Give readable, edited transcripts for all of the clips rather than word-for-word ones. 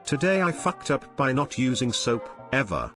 Today I fucked up by not using soap, ever.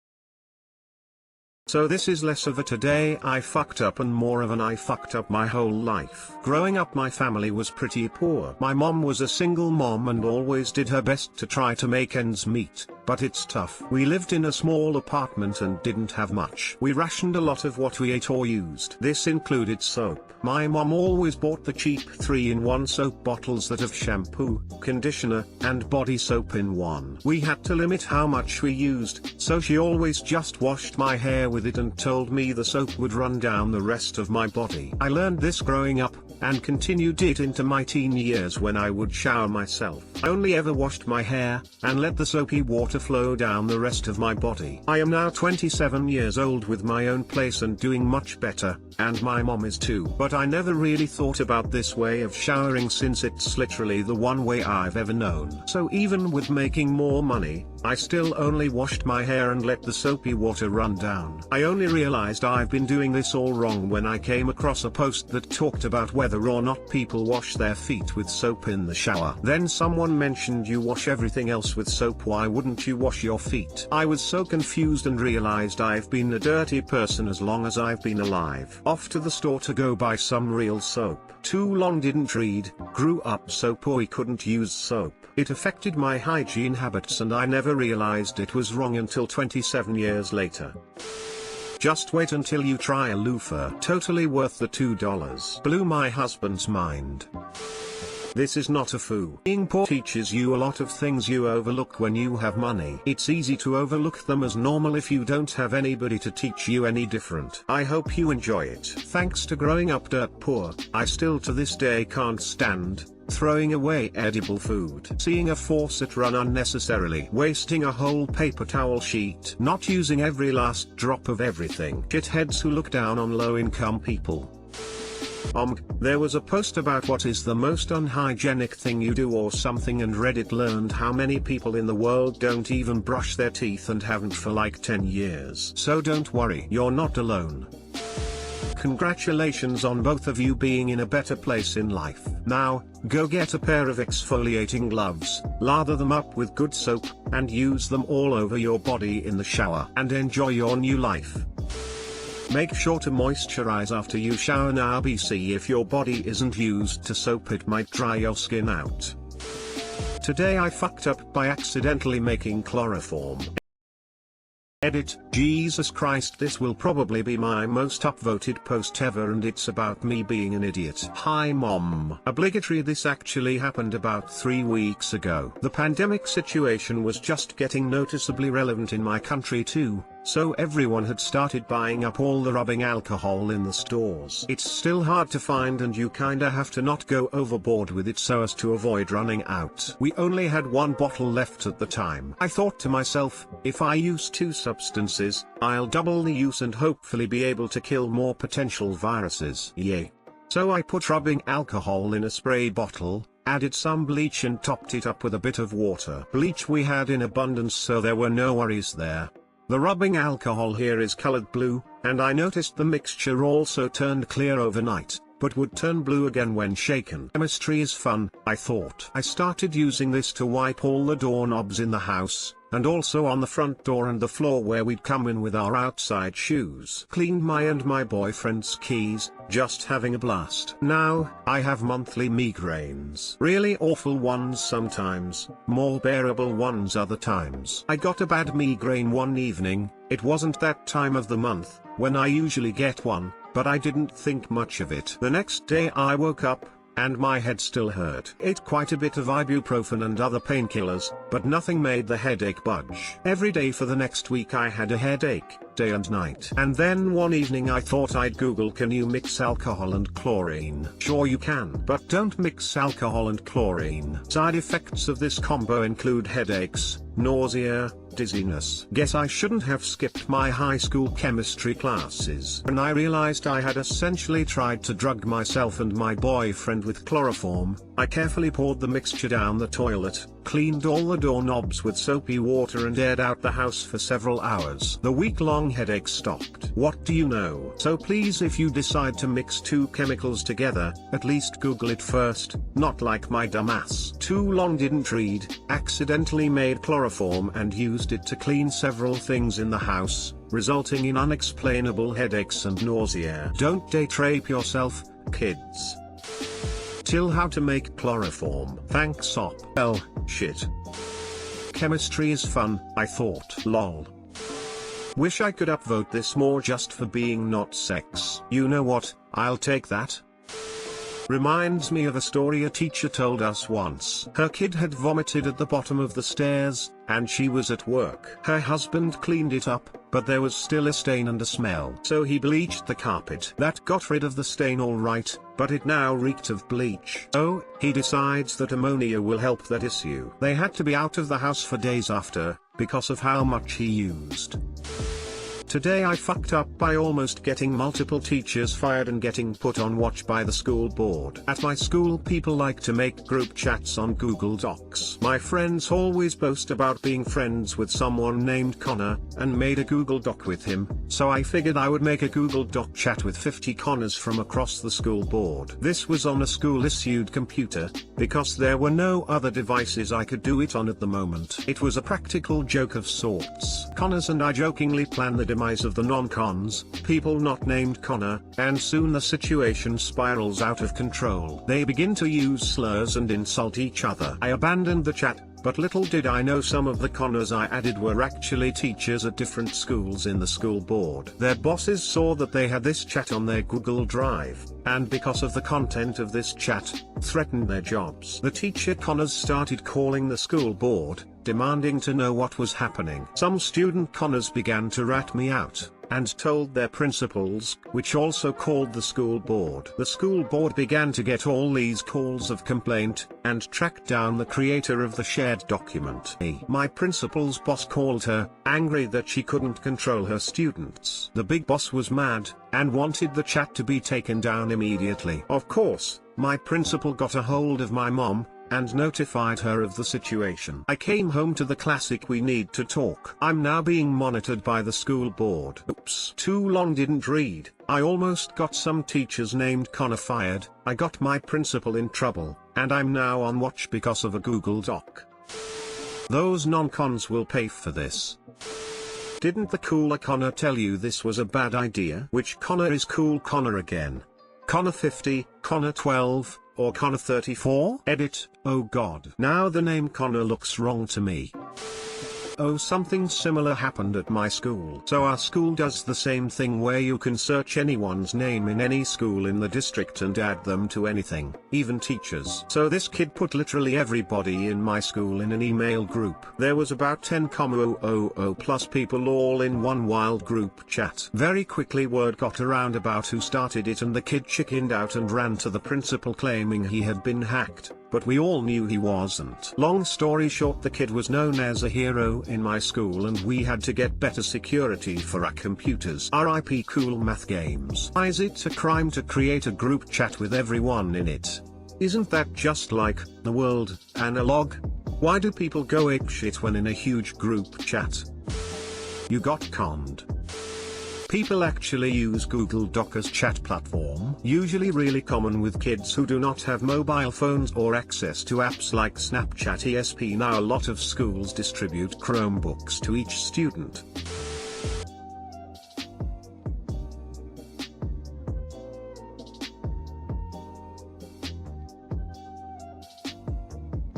So this is less of a today I fucked up and more of an I fucked up my whole life. Growing up my family was pretty poor. My mom was a single mom and always did her best to try to make ends meet, but it's tough. We lived in a small apartment and didn't have much. We rationed a lot of what we ate or used. This included soap. My mom always bought the cheap 3-in-1 soap bottles that have shampoo, conditioner, and body soap in one. We had to limit how much we used, so she always just washed my hair with it and told me the soap would run down the rest of my body. I learned this growing up, and continued it into my teen years when I would shower myself. I only ever washed my hair, and let the soapy water flow down the rest of my body. I am now 27 years old with my own place and doing much better, and my mom is too. But I never really thought about this way of showering since it's literally the one way I've ever known. So even with making more money, I still only washed my hair and let the soapy water run down. I only realized I've been doing this all wrong when I came across a post that talked about whether or not people wash their feet with soap in the shower. Then someone mentioned you wash everything else with soap, why wouldn't you wash your feet? I was so confused and realized I've been a dirty person as long as I've been alive. Off to the store to go buy some real soap. Too long didn't read, grew up so poor we couldn't use soap. It affected my hygiene habits and I never realized it was wrong until 27 years later. Just wait until you try a loofah. Totally worth the $2. Blew my husband's mind. This is not a foo. Being poor teaches you a lot of things you overlook when you have money. It's easy to overlook them as normal if you don't have anybody to teach you any different. I hope you enjoy it. Thanks to growing up dirt poor, I still to this day can't stand throwing away edible food. Seeing a faucet run unnecessarily. Wasting a whole paper towel sheet. Not using every last drop of everything. Shitheads who look down on low-income people. There was a post about what is the most unhygienic thing you do or something, and Reddit learned how many people in the world don't even brush their teeth and haven't for like 10 years. So don't worry, you're not alone. Congratulations on both of you being in a better place in life. Now, go get a pair of exfoliating gloves, lather them up with good soap, and use them all over your body in the shower. And enjoy your new life. Make sure to moisturize after you shower now. BC if your body isn't used to soap, it might dry your skin out. Today I fucked up by accidentally making chloroform. Edit, Jesus Christ, this will probably be my most upvoted post ever and it's about me being an idiot. Hi mom. Obligatory, this actually happened about 3 weeks ago. The pandemic situation was just getting noticeably relevant in my country too, so everyone had started buying up all the rubbing alcohol in the stores. It's still hard to find and you kinda have to not go overboard with it so as to avoid running out. We only had one bottle left at the time. I thought to myself, if I use 2 substances, I'll double the use and hopefully be able to kill more potential viruses. Yay. So I put rubbing alcohol in a spray bottle, added some bleach and topped it up with a bit of water. Bleach we had in abundance so there were no worries there. The rubbing alcohol here is colored blue, and I noticed the mixture also turned clear overnight, but would turn blue again when shaken. Chemistry is fun, I thought. I started using this to wipe all the doorknobs in the house, and also on the front door and the floor where we'd come in with our outside shoes. Cleaned my and my boyfriend's keys, just having a blast. Now, I have monthly migraines. Really awful ones sometimes, more bearable ones other times. I got a bad migraine one evening. It wasn't that time of the month, when I usually get one, but I didn't think much of it. The next day I woke up, and my head still hurt. Ate quite a bit of ibuprofen and other painkillers, but nothing made the headache budge. Every day for the next week I had a headache, day and night. And then one evening I thought I'd Google, can you mix alcohol and chlorine? Sure you can, but don't mix alcohol and chlorine. Side effects of this combo include headaches, nausea, dizziness. Guess I shouldn't have skipped my high school chemistry classes. When I realized I had essentially tried to drug myself and my boyfriend with chloroform, I carefully poured the mixture down the toilet, cleaned all the doorknobs with soapy water and aired out the house for several hours. The week-long headache stopped. What do you know? So please, if you decide to mix two chemicals together, at least Google it first, not like my dumbass. Too long didn't read, accidentally made chloroform and used it to clean several things in the house, resulting in unexplainable headaches and nausea. Don't date rape yourself, kids. Till how to make chloroform. Thanks op. Well, shit. Chemistry is fun, I thought. Lol. Wish I could upvote this more just for being not sex. You know what, I'll take that. Reminds me of a story a teacher told us once. Her kid had vomited at the bottom of the stairs, and she was at work. Her husband cleaned it up, but there was still a stain and a smell. So he bleached the carpet. That got rid of the stain all right, but it now reeked of bleach. So, he decides that ammonia will help that issue. They had to be out of the house for days after, because of how much he used. Today I fucked up by almost getting multiple teachers fired and getting put on watch by the school board. At my school, people like to make group chats on Google Docs. My friends always boast about being friends with someone named Connor, and made a Google Doc with him, so I figured I would make a Google Doc chat with 50 Connors from across the school board. This was on a school-issued computer, because there were no other devices I could do it on at the moment. It was a practical joke of sorts. Connors and I jokingly planned the demise of the non-cons, people not named Connor, and soon the situation spirals out of control. They begin to use slurs and insult each other. I abandoned the chat, but little did I know some of the Connors I added were actually teachers at different schools in the school board. Their bosses saw that they had this chat on their Google Drive, and because of the content of this chat, threatened their jobs. The teacher Connors started calling the school board, demanding to know what was happening. Some student Connors began to rat me out, and told their principals, which also called the school board. The school board began to get all these calls of complaint, and tracked down the creator of the shared document. My principal's boss called her, angry that she couldn't control her students. The big boss was mad, and wanted the chat to be taken down immediately. Of course, my principal got a hold of my mom, and notified her of the situation. I came home to the classic "we need to talk." I'm now being monitored by the school board. Oops. Too long didn't read. I almost got some teachers named Connor fired, I got my principal in trouble, and I'm now on watch because of a Google Doc. Those non-cons will pay for this. Didn't the cooler Connor tell you this was a bad idea? Which Connor is cool Connor again? Connor 50, Connor 12, or Connor 34? Edit, oh god. Now the name Connor looks wrong to me. Oh, something similar happened at my school. So our school does the same thing where you can search anyone's name in any school in the district and add them to anything, even teachers. So this kid put literally everybody in my school in an email group. There was about 10,000 plus people all in one wild group chat. Very quickly word got around about who started it, and the kid chickened out and ran to the principal claiming he had been hacked. But we all knew he wasn't. Long story short, the kid was known as a hero in my school, and we had to get better security for our computers. RIP cool math games. Why is it a crime to create a group chat with everyone in it? Isn't that just like the world analog? Why do people go apeshit when in a huge group chat? You got conned. People actually use Google Doc as chat platform, usually really common with kids who do not have mobile phones or access to apps like Snapchat ESP. Now a lot of schools distribute Chromebooks to each student,